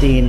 3,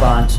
5,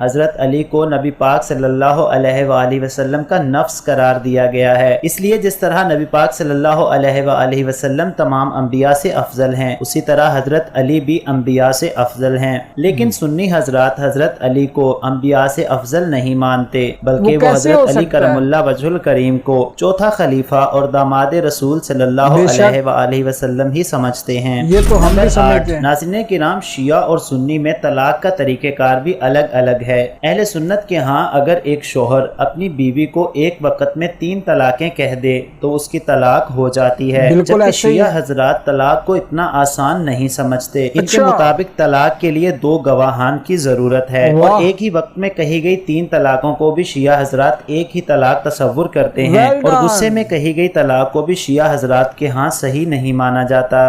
حضرت علی کو نبی پاک صلی اللہ علیہ وآلہ وسلم کا نفس قرار دیا گیا ہے، اس لیے جس طرح نبی پاک صلی اللہ علیہ وآلہ وسلم تمام انبیاء سے افضل ہیں، اسی طرح حضرت علی بھی انبیاء سے افضل ہیں۔ لیکن سنی حضرات حضرت علی کو انبیاء سے افضل نہیں مانتے، بلکہ وہ حضرت علی کرم اللہ وجہ الکریم کو چوتھا خلیفہ اور داماد رسول صلی اللہ علیہ وآلہ وسلم ہی سمجھتے ہیں۔ یہ تو ہم بھی سمجھتے ہیں۔ ناظرین کرام، شیعہ اور سنی میں طلاق کا طریقہ کار بھی الگ الگ ہے۔ اہل سنت کے ہاں اگر ایک شوہر اپنی بیوی کو ایک وقت میں 3 طلاقیں کہہ دے تو اس کی طلاق ہو جاتی ہے، جبکہ شیعہ حضرات طلاق کو اتنا آسان نہیں سمجھتے۔ ان کے مطابق طلاق کے لیے 2 گواہان کی ضرورت ہے، اور ایک ہی وقت میں کہی گئی 3 طلاقوں کو بھی شیعہ حضرات ایک ہی طلاق تصور کرتے ہیں، اور غصے میں کہی گئی طلاق کو بھی شیعہ حضرات کے ہاں صحیح نہیں مانا جاتا۔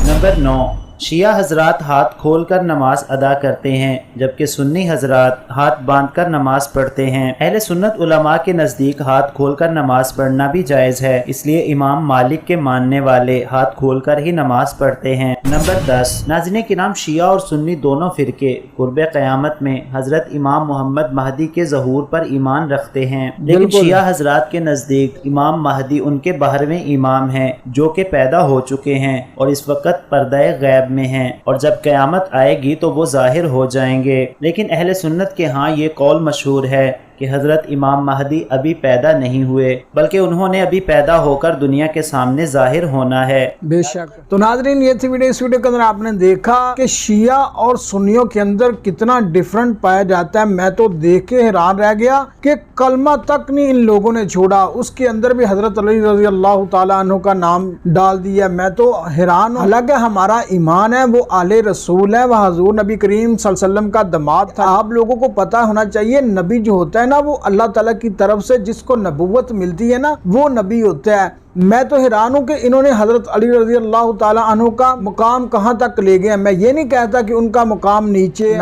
نمبر 9، شیعہ حضرات ہاتھ کھول کر نماز ادا کرتے ہیں، جبکہ سنی حضرات ہاتھ باندھ کر نماز پڑھتے ہیں۔ اہل سنت علماء کے نزدیک ہاتھ کھول کر نماز پڑھنا بھی جائز ہے، اس لیے امام مالک کے ماننے والے ہاتھ کھول کر ہی نماز پڑھتے ہیں۔ نمبر 10، ناظرین کرام، شیعہ اور سنی دونوں فرقے قرب قیامت میں حضرت امام محمد مہدی کے ظہور پر ایمان رکھتے ہیں، لیکن شیعہ حضرات کے نزدیک امام مہدی ان کے 12ویں امام ہیں جو کہ پیدا ہو چکے ہیں اور اس وقت پردہ غیب میں ہیں، اور جب قیامت آئے گی تو وہ ظاہر ہو جائیں گے۔ لیکن اہل سنت کے ہاں یہ قول مشہور ہے کہ حضرت امام مہدی ابھی پیدا نہیں ہوئے، بلکہ انہوں نے ابھی پیدا ہو کر دنیا کے سامنے ظاہر ہونا ہے۔ بے شک۔ تو ناظرین یہ تھی ویڈیو، اس ویڈیو کے اندر آپ نے دیکھا کہ شیعہ اور سنیوں کے اندر کتنا ڈیفرنٹ پایا جاتا ہے۔ میں تو دیکھ کے حیران رہ گیا کہ کلمہ تک نہیں ان لوگوں نے چھوڑا، اس کے اندر بھی حضرت علی رضی اللہ تعالیٰ عنہ کا نام ڈال دیا۔ میں تو حیران ہوں۔ حالانکہ ہمارا ایمان ہے وہ آل رسول ہے، وہ حضور نبی کریم صلی اللہ علیہ وسلم کا داماد تھا۔ آپ لوگوں کو پتہ ہونا چاہیے نبی جو ہوتا ہے نا وہ اللہ تعالیٰ کی طرف سے جس کو نبوت ملتی ہے نا وہ نبی ہوتا ہے۔ میں تو حیران ہوں کہ انہوں نے حضرت علی رضی اللہ تعالیٰ عنہ کا مقام کہاں تک لے گئے۔ میں یہ نہیں کہتا کہ ان کا مقام نیچے،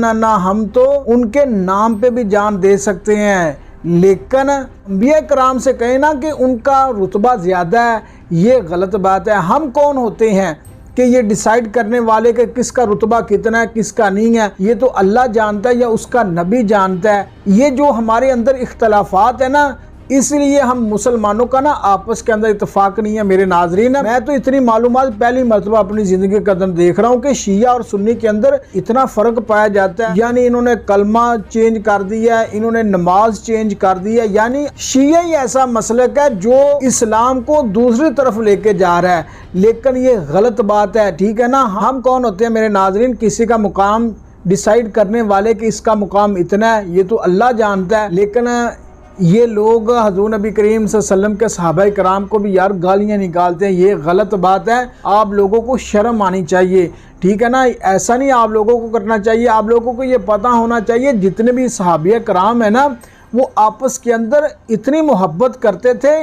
نہ ہم تو ان کے نام پہ بھی جان دے سکتے ہیں، لیکن انبیاء کرام سے کہیں نا کہ ان کا رتبہ زیادہ ہے، یہ غلط بات ہے۔ ہم کون ہوتے ہیں کہ یہ ڈیسائیڈ کرنے والے کہ کس کا رتبہ کتنا ہے کس کا نہیں ہے؟ یہ تو اللہ جانتا ہے یا اس کا نبی جانتا ہے۔ یہ جو ہمارے اندر اختلافات ہیں نا، اس لیے ہم مسلمانوں کا نا آپس کے اندر اتفاق نہیں ہے۔ میرے ناظرین، میں تو اتنی معلومات پہلی مرتبہ اپنی زندگی کے اندر دیکھ رہا ہوں کہ شیعہ اور سنی کے اندر اتنا فرق پایا جاتا ہے۔ یعنی انہوں نے کلمہ چینج کر دیا ہے، انہوں نے نماز چینج کر دی ہے۔ یعنی شیعہ ہی ایسا مسلک ہے جو اسلام کو دوسری طرف لے کے جا رہا ہے، لیکن یہ غلط بات ہے، ٹھیک ہے نا۔ ہم کون ہوتے ہیں میرے ناظرین کسی کا مقام ڈیسائیڈ کرنے والے کہ اس کا مقام اتنا ہے؟ یہ تو اللہ جانتا ہے۔ لیکن یہ لوگ حضور نبی کریم صلی اللہ علیہ وسلم کے صحابہ کرام کو بھی یار گالیاں نکالتے ہیں، یہ غلط بات ہے۔ آپ لوگوں کو شرم آنی چاہیے، ٹھیک ہے نا۔ ایسا نہیں آپ لوگوں کو کرنا چاہیے، آپ لوگوں کو یہ پتہ ہونا چاہیے جتنے بھی صحابہ کرام ہیں نا وہ آپس کے اندر اتنی محبت کرتے تھے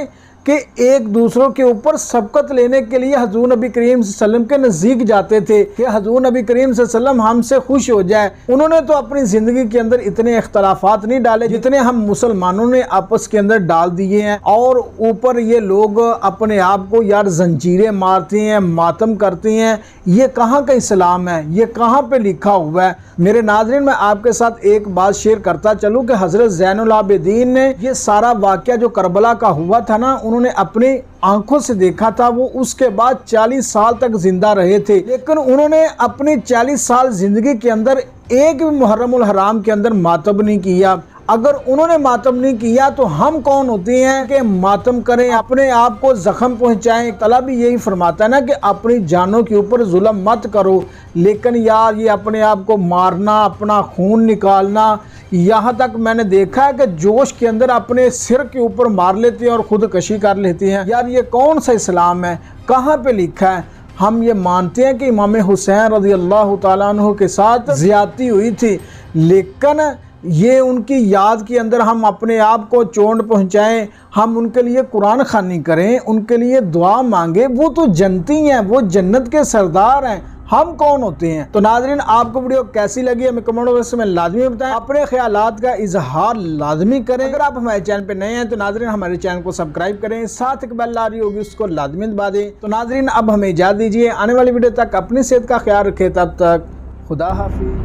کہ ایک دوسروں کے اوپر سبقت لینے کے لیے حضور نبی کریم صلی اللہ علیہ وسلم کے نزدیک جاتے تھے کہ حضور نبی کریم صلی اللہ علیہ وسلم ہم سے خوش ہو جائے۔ انہوں نے تو اپنی زندگی کے اندر اتنے اختلافات نہیں ڈالے جتنے ہم مسلمانوں نے آپس کے اندر ڈال دیے ہیں، اور اوپر یہ لوگ اپنے آپ کو یار زنجیریں مارتے ہیں، ماتم کرتے ہیں۔ یہ کہاں کا اسلام ہے؟ یہ کہاں پہ لکھا ہوا ہے؟ میرے ناظرین، میں آپ کے ساتھ ایک بات شیئر کرتا چلوں کہ حضرت زین العابدین نے یہ سارا واقعہ جو کربلا کا ہوا تھا نا انہوں نے اپنی آنکھوں سے دیکھا تھا۔ وہ اس کے بعد 40 سال تک زندہ رہے تھے، لیکن انہوں نے اپنی 40 سال زندگی کے اندر ایک بھی محرم الحرام کے اندر ماتم نہیں کیا۔ اگر انہوں نے ماتم نہیں کیا تو ہم کون ہوتے ہیں کہ ماتم کریں، اپنے آپ کو زخم پہنچائیں؟ اللہ بھی یہی فرماتا ہے نا کہ اپنی جانوں کے اوپر ظلم مت کرو، لیکن یار یہ اپنے آپ کو مارنا، اپنا خون نکالنا، یہاں تک میں نے دیکھا ہے کہ جوش کے اندر اپنے سر کے اوپر مار لیتے ہیں اور خودکشی کر لیتے ہیں۔ یار یہ کون سا اسلام ہے؟ کہاں پہ لکھا ہے؟ ہم یہ مانتے ہیں کہ امام حسین رضی اللہ تعالیٰ عنہ کے ساتھ زیادتی ہوئی تھی، لیکن یہ ان کی یاد کے اندر ہم اپنے آپ کو چونڈ پہنچائیں، ہم ان کے لیے قرآن خوانی کریں، ان کے لیے دعا مانگیں؟ وہ تو جنتی ہیں، وہ جنت کے سردار ہیں، ہم کون ہوتے ہیں؟ تو ناظرین، آپ کو ویڈیو کیسی لگی ہمیں کمنٹ باکس میں لازمی بتائیں، اپنے خیالات کا اظہار لازمی کریں۔ اگر آپ ہمارے چینل پہ نئے ہیں تو ناظرین ہمارے چینل کو سبسکرائب کریں، ساتھ ایک بیل آ رہی ہوگی اس کو لازمی دبا دیں۔ تو ناظرین اب ہمیں اجازت دیجیے، آنے والی ویڈیو تک اپنی صحت کا خیال رکھیں، تب تک خدا حافظ۔